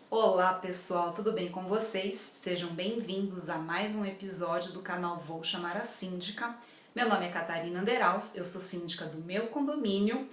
Olá pessoal, tudo bem com vocês? Sejam bem-vindos a mais um episódio do canal Vou Chamar a Síndica. Meu nome é Catarina Anderaus, eu sou síndica do meu condomínio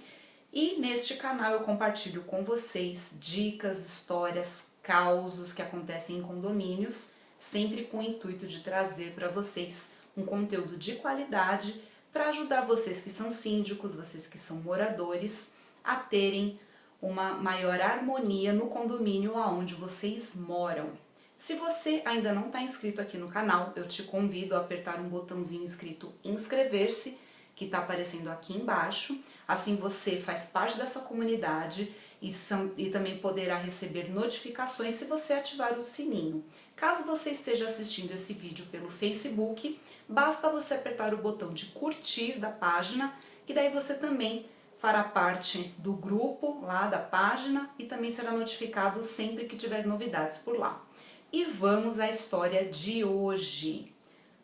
e neste canal eu compartilho com vocês dicas, histórias, causos que acontecem em condomínios, sempre com o intuito de trazer para vocês um conteúdo de qualidade para ajudar vocês que são síndicos, vocês que são moradores, a terem uma maior harmonia no condomínio aonde vocês moram. Se você ainda não está inscrito aqui no canal, eu te convido a apertar um botãozinho escrito inscrever-se, que está aparecendo aqui embaixo. Assim você faz parte dessa comunidade e também poderá receber notificações se você ativar o sininho. Caso você esteja assistindo esse vídeo pelo Facebook, basta você apertar o botão de curtir da página, que daí você também fará parte do grupo lá da página e também será notificado sempre que tiver novidades por lá. E vamos à história de hoje.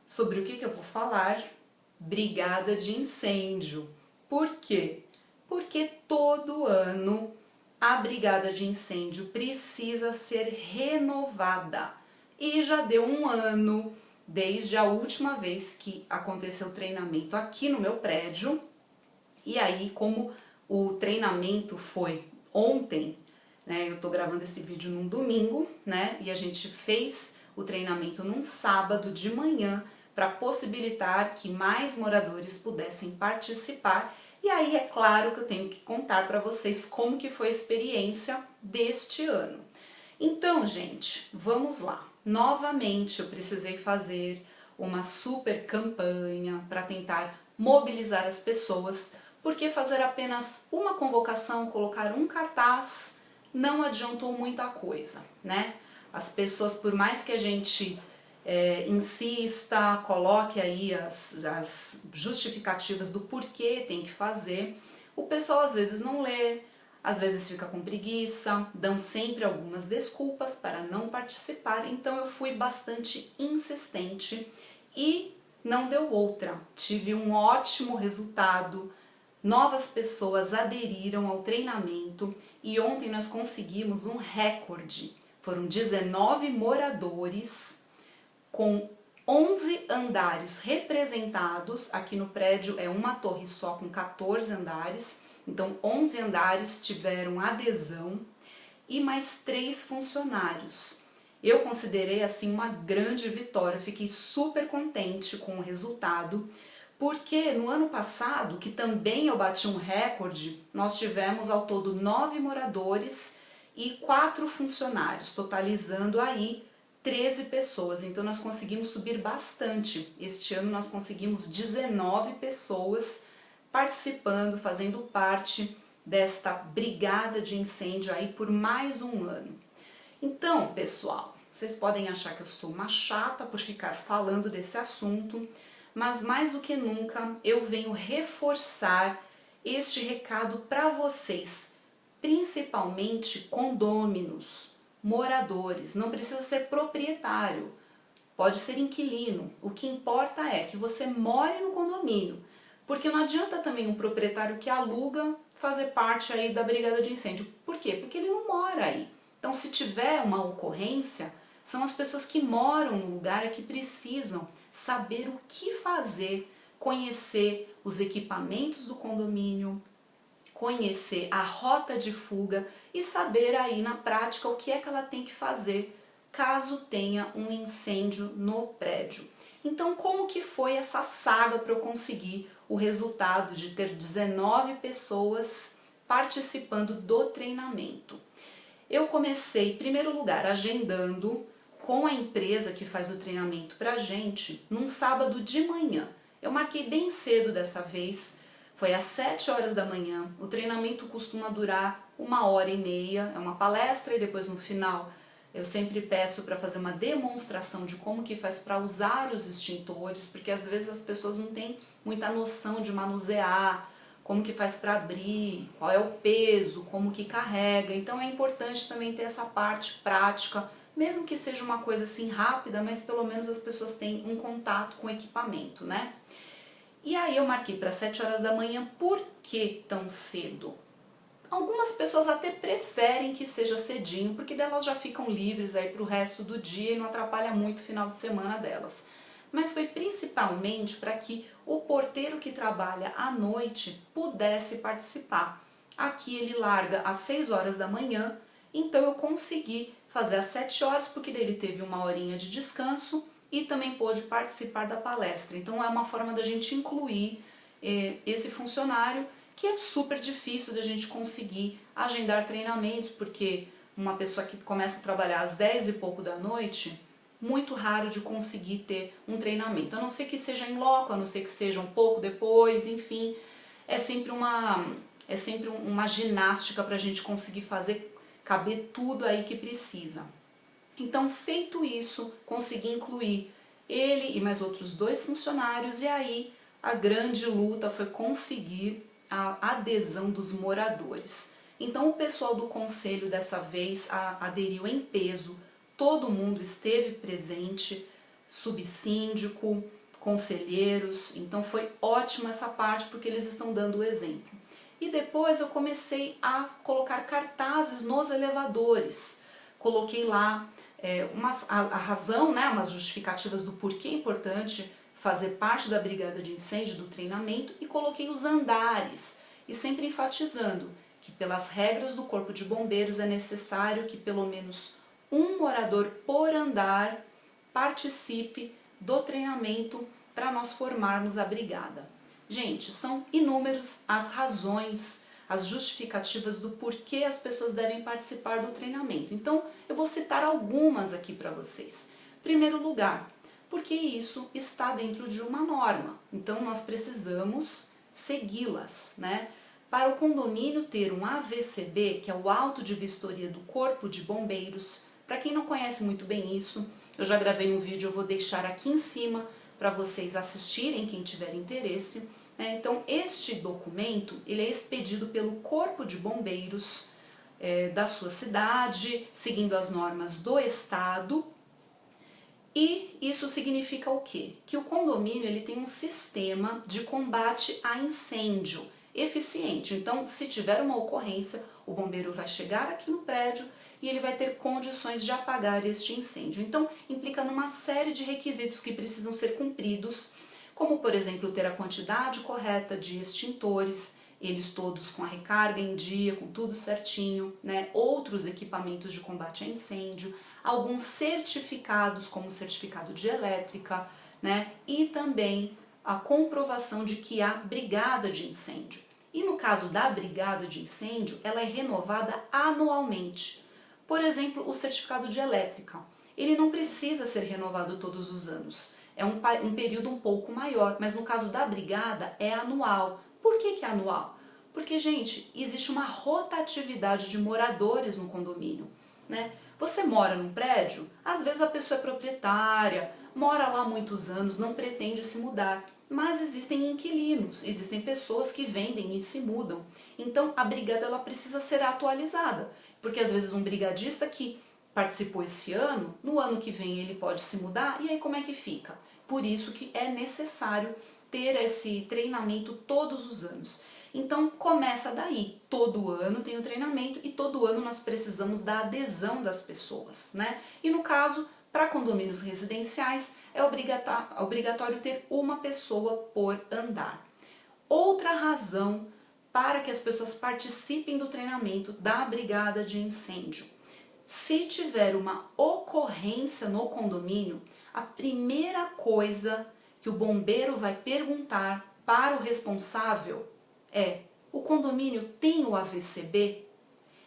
Sobre o que eu vou falar? Brigada de incêndio. Por quê? Porque todo ano a brigada de incêndio precisa ser renovada. E já deu um ano desde a última vez que aconteceu o treinamento aqui no meu prédio. E aí, como o treinamento foi ontem, né, eu tô gravando esse vídeo num domingo, né, e a gente fez o treinamento num sábado de manhã para possibilitar que mais moradores pudessem participar. E aí é claro que eu tenho que contar para vocês como que foi a experiência deste ano. Então, gente, vamos lá. Novamente eu precisei fazer uma super campanha para tentar mobilizar as pessoas, porque fazer apenas uma convocação, colocar um cartaz, não adiantou muita coisa, né? As pessoas, por mais que a gente insista, coloque aí as justificativas do porquê tem que fazer, o pessoal às vezes não lê, às vezes fica com preguiça, dão sempre algumas desculpas para não participar, então eu fui bastante insistente e não deu outra. Tive um ótimo resultado, novas pessoas aderiram ao treinamento e ontem nós conseguimos um recorde. Foram 19 moradores com 11 andares representados. Aqui no prédio é uma torre só com 14 andares, então 11 andares tiveram adesão e mais 3 funcionários. Eu considerei assim uma grande vitória, fiquei super contente com o resultado, porque no ano passado, que também eu bati um recorde, nós tivemos ao todo 9 moradores e 4 funcionários, totalizando aí 13 pessoas, então nós conseguimos subir bastante. Este ano nós conseguimos 19 pessoas participando, fazendo parte desta brigada de incêndio aí por mais um ano. Então, pessoal, vocês podem achar que eu sou uma chata por ficar falando desse assunto, mas mais do que nunca eu venho reforçar este recado para vocês, principalmente condôminos, moradores. Não precisa ser proprietário, pode ser inquilino. O que importa é que você more no condomínio, porque não adianta também um proprietário que aluga fazer parte aí da brigada de incêndio. Por quê? Porque ele não mora aí. Então, se tiver uma ocorrência, são as pessoas que moram no lugar que precisam saber o que fazer, conhecer os equipamentos do condomínio, conhecer a rota de fuga e saber aí na prática o que é que ela tem que fazer caso tenha um incêndio no prédio. Então, como que foi essa saga para eu conseguir o resultado de ter 19 pessoas participando do treinamento? Eu comecei, em primeiro lugar, agendando com a empresa que faz o treinamento pra gente num sábado de manhã. Eu marquei bem cedo dessa vez, foi às 7 horas da manhã. O treinamento costuma durar 1h30, é uma palestra e depois no final eu sempre peço para fazer uma demonstração de como que faz para usar os extintores, porque às vezes as pessoas não têm muita noção de manusear, como que faz para abrir, qual é o peso, como que carrega. Então é importante também ter essa parte prática, mesmo que seja uma coisa assim rápida, mas pelo menos as pessoas têm um contato com o equipamento, né? E aí eu marquei para 7 horas da manhã. Por que tão cedo? Algumas pessoas até preferem que seja cedinho, porque delas já ficam livres aí para o resto do dia e não atrapalha muito o final de semana delas. Mas foi principalmente para que o porteiro que trabalha à noite pudesse participar. Aqui ele larga às 6 horas da manhã, então eu consegui fazer às 7 horas, porque daí ele teve uma horinha de descanso e também pôde participar da palestra. Então é uma forma da gente incluir esse funcionário, que é super difícil da gente conseguir agendar treinamentos, porque uma pessoa que começa a trabalhar às 10 e pouco da noite, muito raro de conseguir ter um treinamento, a não ser que seja em loco, a não ser que seja um pouco depois, enfim, é sempre uma ginástica para a gente conseguir fazer caber tudo aí que precisa. Então, feito isso, consegui incluir ele e mais outros 2 funcionários, e aí a grande luta foi conseguir a adesão dos moradores. Então o pessoal do conselho dessa vez aderiu em peso, todo mundo esteve presente, subsíndico, conselheiros, então foi ótima essa parte porque eles estão dando o exemplo. E depois eu comecei a colocar cartazes nos elevadores, coloquei lá a razão, né, umas justificativas do porquê é importante fazer parte da brigada de incêndio, do treinamento, e coloquei os andares, e sempre enfatizando que pelas regras do Corpo de Bombeiros é necessário que pelo menos um morador por andar participe do treinamento para nós formarmos a brigada. Gente, são inúmeras as razões, as justificativas do porquê as pessoas devem participar do treinamento. Então, eu vou citar algumas aqui para vocês. Primeiro lugar, porque isso está dentro de uma norma, então nós precisamos segui-las, né? Para o condomínio ter um AVCB, que é o Auto de Vistoria do Corpo de Bombeiros, para quem não conhece muito bem isso, eu já gravei um vídeo, eu vou deixar aqui em cima para vocês assistirem, quem tiver interesse, né? Então este documento, ele é expedido pelo Corpo de Bombeiros da sua cidade, seguindo as normas do estado. E isso significa o quê? Que o condomínio ele tem um sistema de combate a incêndio eficiente. Então, se tiver uma ocorrência, o bombeiro vai chegar aqui no prédio e ele vai ter condições de apagar este incêndio. Então, implica numa série de requisitos que precisam ser cumpridos, como, por exemplo, ter a quantidade correta de extintores, eles todos com a recarga em dia, com tudo certinho, né? Outros equipamentos de combate a incêndio, alguns certificados, como o certificado de elétrica, né? E também a comprovação de que há brigada de incêndio. E no caso da brigada de incêndio, ela é renovada anualmente. Por exemplo, o certificado de elétrica, ele não precisa ser renovado todos os anos. É um período um pouco maior, mas no caso da brigada é anual. Por que é anual? Porque, gente, existe uma rotatividade de moradores no condomínio, né? Você mora num prédio, às vezes a pessoa é proprietária, mora lá há muitos anos, não pretende se mudar, mas existem inquilinos, existem pessoas que vendem e se mudam. Então a brigada ela precisa ser atualizada, porque às vezes um brigadista que participou esse ano, no ano que vem ele pode se mudar, e aí como é que fica? Por isso que é necessário ter esse treinamento todos os anos. Então começa daí, todo ano tem o treinamento e todo ano nós precisamos da adesão das pessoas, né? E no caso, para condomínios residenciais, é obrigatório ter uma pessoa por andar. Outra razão para que as pessoas participem do treinamento da brigada de incêndio. Se tiver uma ocorrência no condomínio, a primeira coisa que o bombeiro vai perguntar para o responsável o condomínio tem o AVCB?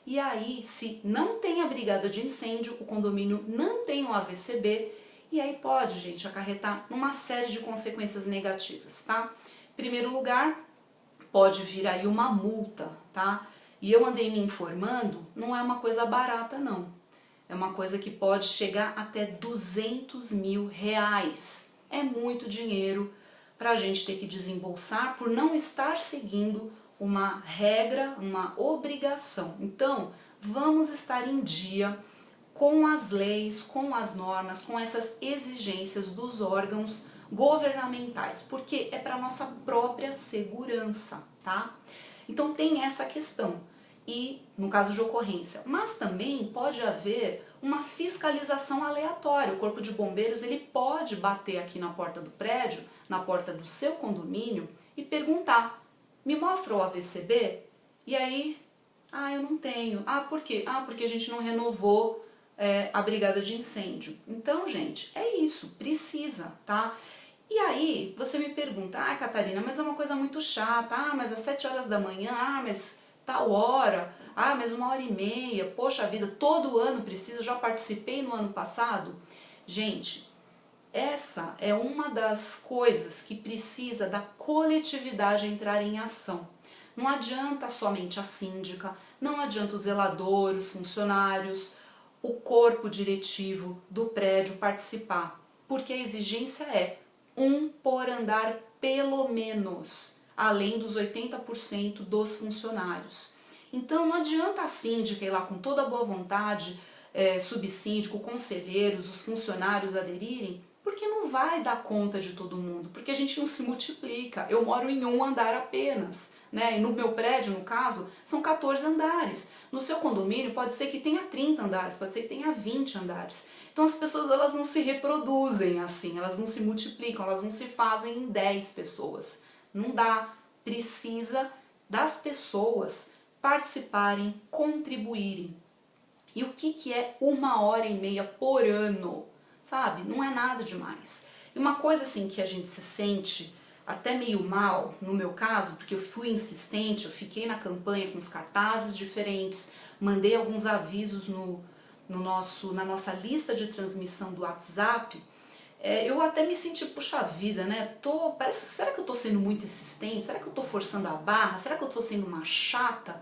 E aí, se não tem a brigada de incêndio, o condomínio não tem o AVCB, e aí pode, gente, acarretar uma série de consequências negativas, tá? Em primeiro lugar, pode vir aí uma multa, tá? E eu andei me informando, não é uma coisa barata, não. É uma coisa que pode chegar até R$200 mil. É muito dinheiro para a gente ter que desembolsar por não estar seguindo uma regra, uma obrigação. Então, vamos estar em dia com as leis, com as normas, com essas exigências dos órgãos governamentais, porque é para nossa própria segurança, tá? Então tem essa questão. e no caso de ocorrência, mas também pode haver uma fiscalização aleatória. O corpo de bombeiros ele pode bater aqui na porta do prédio, na porta do seu condomínio e perguntar: me mostra o AVCB? E aí, eu não tenho. Por quê? Porque a gente não renovou a brigada de incêndio. Então, gente, é isso, precisa, tá? E aí, você me pergunta: Catarina, mas é uma coisa muito chata, mas às 7 horas da manhã, mas tal hora, mas 1h30, poxa vida, todo ano precisa, já participei no ano passado. Gente, essa é uma das coisas que precisa da coletividade entrar em ação. Não adianta somente a síndica, não adianta o zelador, os funcionários, o corpo diretivo do prédio participar, porque a exigência é um por andar pelo menos, além dos 80% dos funcionários. Então não adianta a síndica ir lá com toda a boa vontade, subsíndico, conselheiros, os funcionários aderirem, porque não vai dar conta de todo mundo, porque a gente não se multiplica. Eu moro em um andar apenas, né? E no meu prédio, no caso, são 14 andares. No seu condomínio pode ser que tenha 30 andares, pode ser que tenha 20 andares. Então as pessoas elas não se reproduzem assim, elas não se multiplicam, elas não se fazem em 10 pessoas. Não dá, precisa das pessoas participarem, contribuírem. E o que é 1h30 por ano? Sabe? Não é nada demais. E uma coisa assim que a gente se sente até meio mal, no meu caso, porque eu fui insistente, eu fiquei na campanha com os cartazes diferentes, mandei alguns avisos na nossa lista de transmissão do WhatsApp, eu até me senti, puxa vida, né? Será que eu tô sendo muito insistente? Será que eu tô forçando a barra? Será que eu tô sendo uma chata?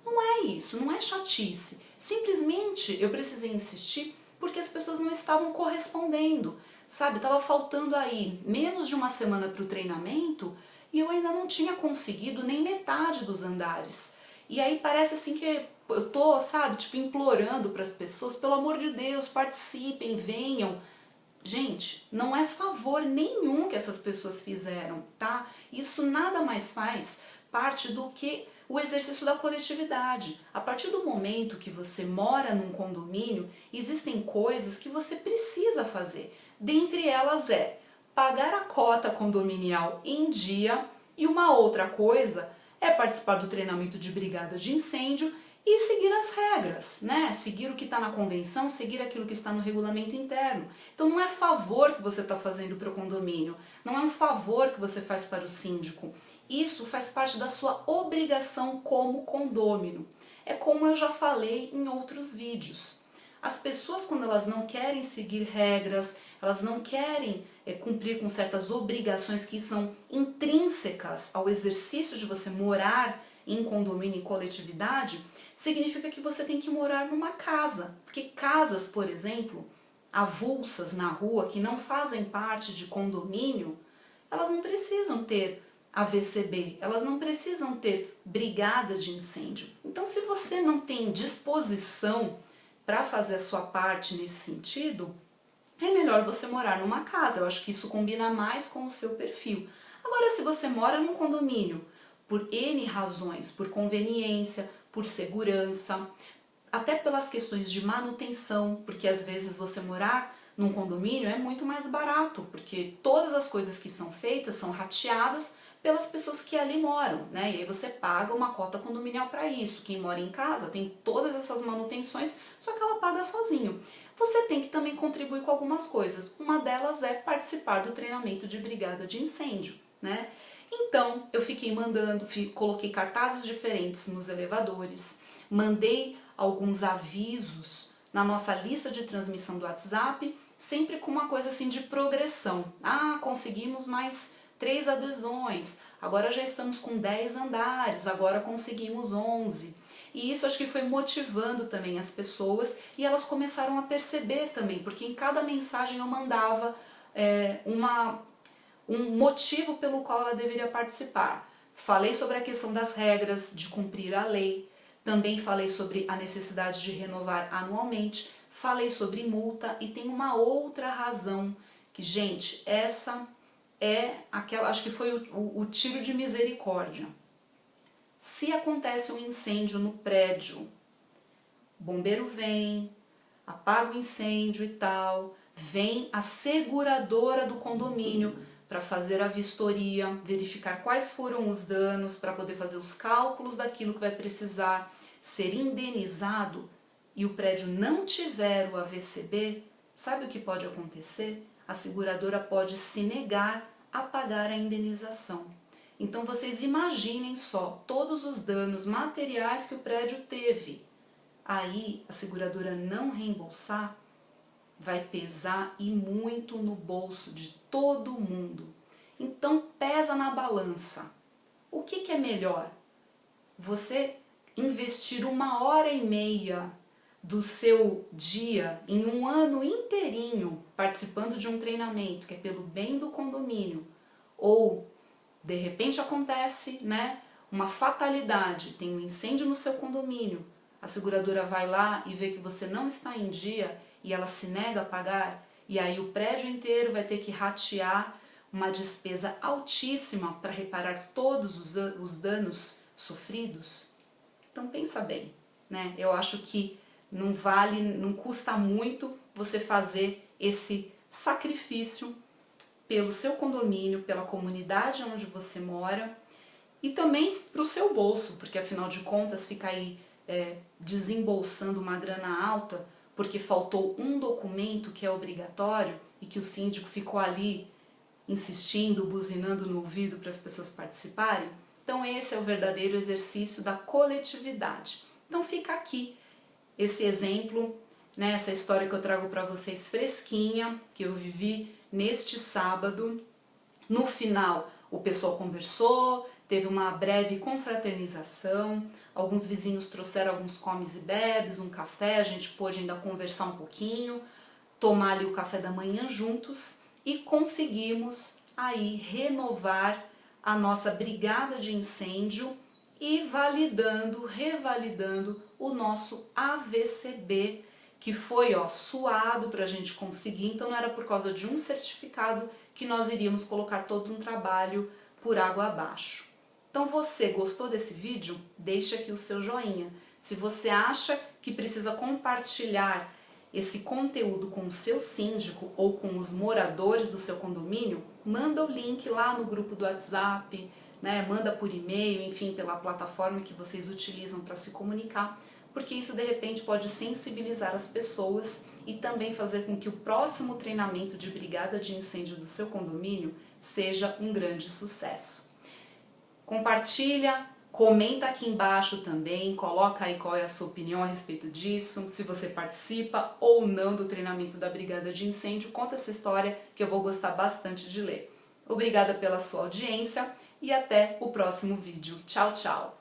Não é isso, não é chatice. Simplesmente eu precisei insistir porque as pessoas não estavam correspondendo, sabe? Estava faltando aí menos de uma semana para o treinamento e eu ainda não tinha conseguido nem metade dos andares. E aí parece assim que eu tô, sabe, tipo, implorando para as pessoas, pelo amor de Deus, participem, venham. Gente, não é favor nenhum que essas pessoas fizeram, tá? Isso nada mais faz parte do que o exercício da coletividade. A partir do momento que você mora num condomínio, existem coisas que você precisa fazer. Dentre elas pagar a cota condominial em dia, e uma outra coisa é participar do treinamento de brigada de incêndio e seguir as regras, né? Seguir o que está na convenção, seguir aquilo que está no regulamento interno. Então não é favor que você está fazendo para o condomínio, não é um favor que você faz para o síndico. Isso faz parte da sua obrigação como condômino. É como eu já falei em outros vídeos. As pessoas, quando elas não querem seguir regras, elas não querem cumprir com certas obrigações que são intrínsecas ao exercício de você morar em condomínio e coletividade, significa que você tem que morar numa casa. Porque casas, por exemplo, avulsas na rua, que não fazem parte de condomínio, elas não precisam ter AVCB, elas não precisam ter brigada de incêndio. Então, se você não tem disposição para fazer a sua parte nesse sentido, é melhor você morar numa casa. Eu acho que isso combina mais com o seu perfil. Agora, se você mora num condomínio, por N razões, por conveniência, por segurança, até pelas questões de manutenção, porque às vezes você morar num condomínio é muito mais barato, porque todas as coisas que são feitas são rateadas pelas pessoas que ali moram, né? E aí você paga uma cota condominial para isso. Quem mora em casa tem todas essas manutenções, só que ela paga sozinho. Você tem que também contribuir com algumas coisas. Uma delas é participar do treinamento de brigada de incêndio, né? Então, eu fiquei mandando, coloquei cartazes diferentes nos elevadores, mandei alguns avisos na nossa lista de transmissão do WhatsApp, sempre com uma coisa assim de progressão. Conseguimos mais 3 adesões, agora já estamos com 10 andares, agora conseguimos 11. E isso acho que foi motivando também as pessoas e elas começaram a perceber também, porque em cada mensagem eu mandava um motivo pelo qual ela deveria participar. Falei sobre a questão das regras, de cumprir a lei, também falei sobre a necessidade de renovar anualmente, falei sobre multa e tem uma outra razão que, gente, essa é aquela, acho que foi o tiro de misericórdia. Se acontece um incêndio no prédio, o bombeiro vem, apaga o incêndio e tal, vem a seguradora do condomínio para fazer a vistoria, verificar quais foram os danos, para poder fazer os cálculos daquilo que vai precisar ser indenizado, e o prédio não tiver o AVCB, sabe o que pode acontecer? A seguradora pode se negar a pagar a indenização. Então vocês imaginem só todos os danos materiais que o prédio teve. Aí a seguradora não reembolsar, vai pesar e muito no bolso de todo mundo. Então pesa na balança. O que é melhor? Você investir 1h30 do seu dia em um ano inteirinho participando de um treinamento que é pelo bem do condomínio, ou de repente acontece, né, uma fatalidade, tem um incêndio no seu condomínio, a seguradora vai lá e vê que você não está em dia e ela se nega a pagar, e aí o prédio inteiro vai ter que ratear uma despesa altíssima para reparar todos os danos sofridos. Então pensa bem, né? Eu acho que não vale, não custa muito você fazer esse sacrifício pelo seu condomínio, pela comunidade onde você mora e também para o seu bolso, porque afinal de contas fica aí desembolsando uma grana alta porque faltou um documento que é obrigatório e que o síndico ficou ali insistindo, buzinando no ouvido para as pessoas participarem. Então esse é o verdadeiro exercício da coletividade. Então fica aqui esse exemplo, né, essa história que eu trago para vocês fresquinha, que eu vivi neste sábado. No final o pessoal conversou, teve uma breve confraternização, alguns vizinhos trouxeram alguns comes e bebes, um café, a gente pôde ainda conversar um pouquinho, tomar ali o café da manhã juntos e conseguimos aí renovar a nossa brigada de incêndio e revalidando o nosso AVCB, que foi suado para a gente conseguir, então não era por causa de um certificado que nós iríamos colocar todo um trabalho por água abaixo. Então você gostou desse vídeo? Deixa aqui o seu joinha. Se você acha que precisa compartilhar esse conteúdo com o seu síndico ou com os moradores do seu condomínio, manda o link lá no grupo do WhatsApp, né? Manda por e-mail, enfim, pela plataforma que vocês utilizam para se comunicar, porque isso de repente pode sensibilizar as pessoas e também fazer com que o próximo treinamento de brigada de incêndio do seu condomínio seja um grande sucesso. Compartilha, comenta aqui embaixo também, coloca aí qual é a sua opinião a respeito disso, se você participa ou não do treinamento da brigada de incêndio, conta essa história que eu vou gostar bastante de ler. Obrigada pela sua audiência e até o próximo vídeo. Tchau, tchau!